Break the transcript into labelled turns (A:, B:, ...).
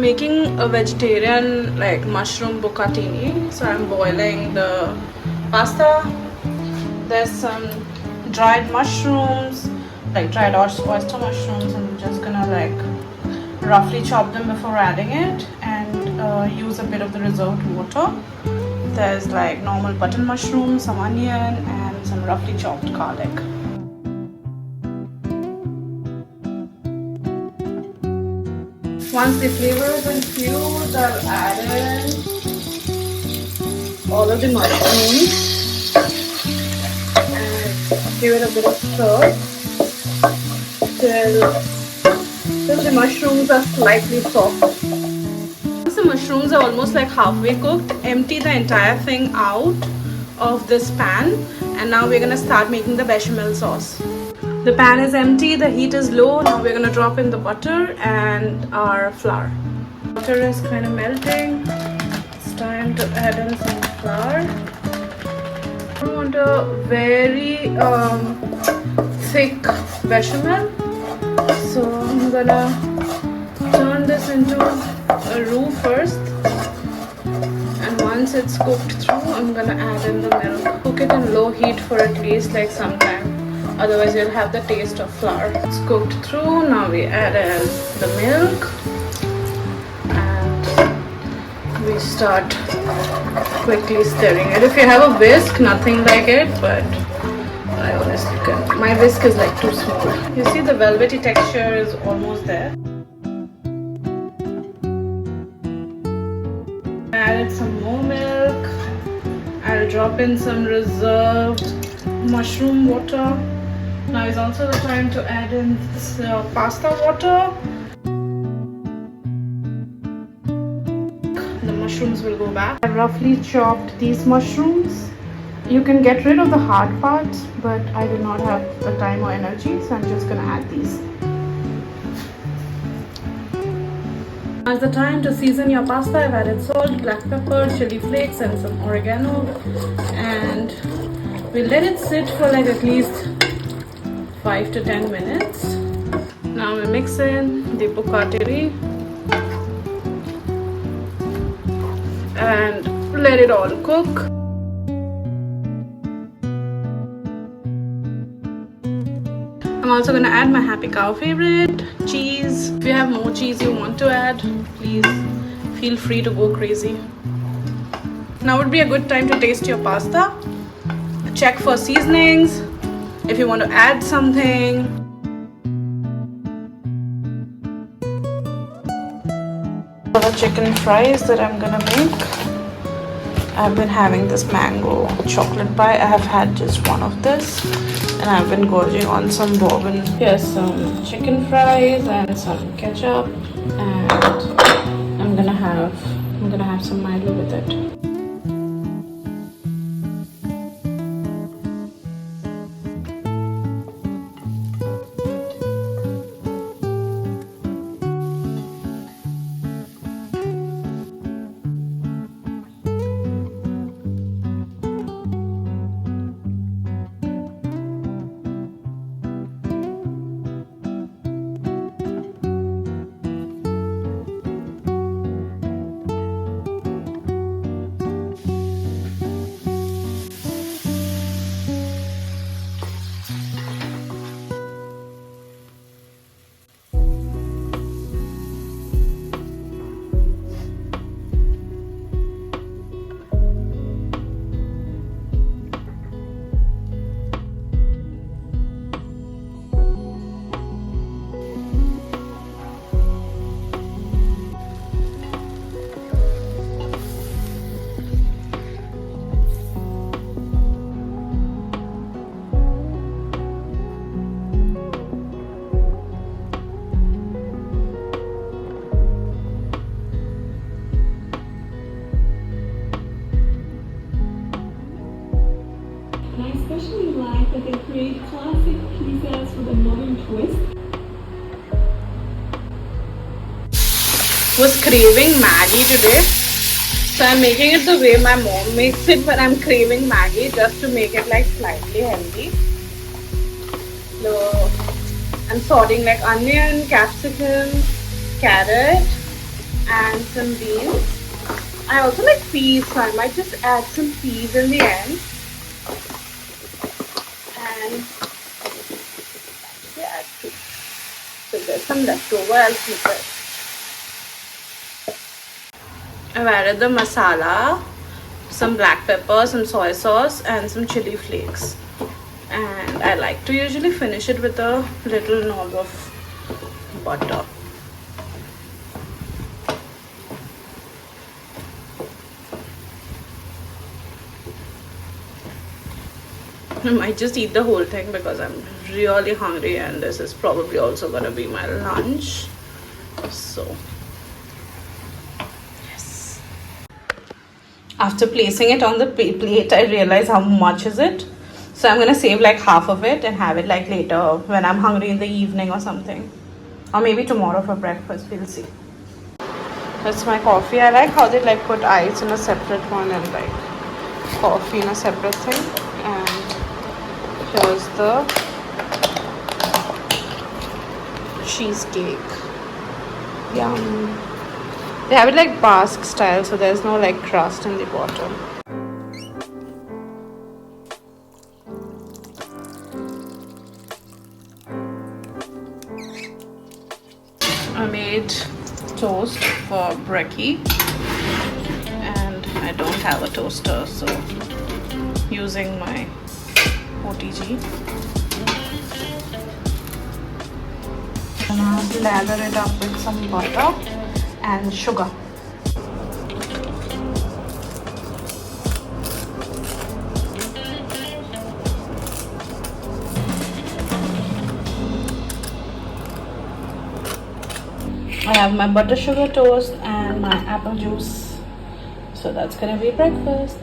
A: making a vegetarian like mushroom bukatini. So I'm boiling the pasta. There's some dried mushrooms, like dried oyster mushrooms. I'm just gonna like roughly chop them before adding it and use a bit of the reserved water. There's like normal button mushrooms, some onion and some roughly chopped garlic. Once the flavor is infused, I'll add in all of the mushrooms and give it a bit of stir till the mushrooms are slightly soft. Once the mushrooms are almost like halfway cooked, empty the entire thing out of this pan, and now we're gonna start making the bechamel sauce. The pan is empty, the heat is low. Now we're gonna drop in the butter and our flour. Butter is kind of melting. It's time to add in some flour. I want a very thick bechamel, so I'm gonna turn this into a roux first, and once it's cooked through, I'm gonna add in the milk. Cook it in low heat for at least like some time. Otherwise you'll have the taste of flour. It's cooked through. Now we add in the milk and we start quickly stirring it. If you have a whisk, nothing like it, but I honestly can't. My whisk is like too small. You see the velvety texture is almost there. I added some more milk. I'll drop in some reserved mushroom water. Now is also the time to add in this pasta water. The mushrooms will go back. I roughly chopped these mushrooms. You can get rid of the hard parts, but I do not have the time or energy, so I'm just gonna add these. Now is the time to season your pasta. I've added salt, black pepper, chili flakes and some oregano, and we'll let it sit for like at least 5 to 10 minutes. Now we mix in the bukatini and let it all cook. I'm also gonna add my happy cow favorite, cheese. If you have more cheese you want to add, please feel free to go crazy. Now would be a good time to taste your pasta. Check for seasonings. If you want to add something. For the chicken fries that I'm gonna make, I've been having this mango chocolate pie. I have had just one of this and I've been gorging on some bourbon. Here's some chicken fries and some ketchup, and I'm gonna have some Milo with it.
B: I especially like that they create classic pizzas with a modern twist.
A: Was craving Maggie today, so I'm making it the way my mom makes it, but I'm craving Maggie just to make it like slightly healthy. So I'm sorting like onion, capsicum, carrot and some beans. I also like peas, so I might just add some peas in the end. And yeah, so there's some leftover, I'll keep it. I've added the masala, some black pepper, some soy sauce, and some chili flakes. And I like to usually finish it with a little knob of butter. I might just eat the whole thing because I'm really hungry and this is probably also gonna be my lunch. So yes. After placing it on the plate, I realize how much is it. So I'm gonna save like half of it and have it like later when I'm hungry in the evening or something. Or maybe tomorrow for breakfast, we'll see. That's my coffee. I like how they like put ice in a separate one and like coffee in a separate thing. And here's the cheesecake. Yum. They have it like Basque style, so there's no like crust in the bottom. I made toast for brekkie and I don't have a toaster, so using my OTG. I'm gonna lather it up with some butter and sugar. I have my butter sugar toast and my apple juice. So that's gonna be breakfast.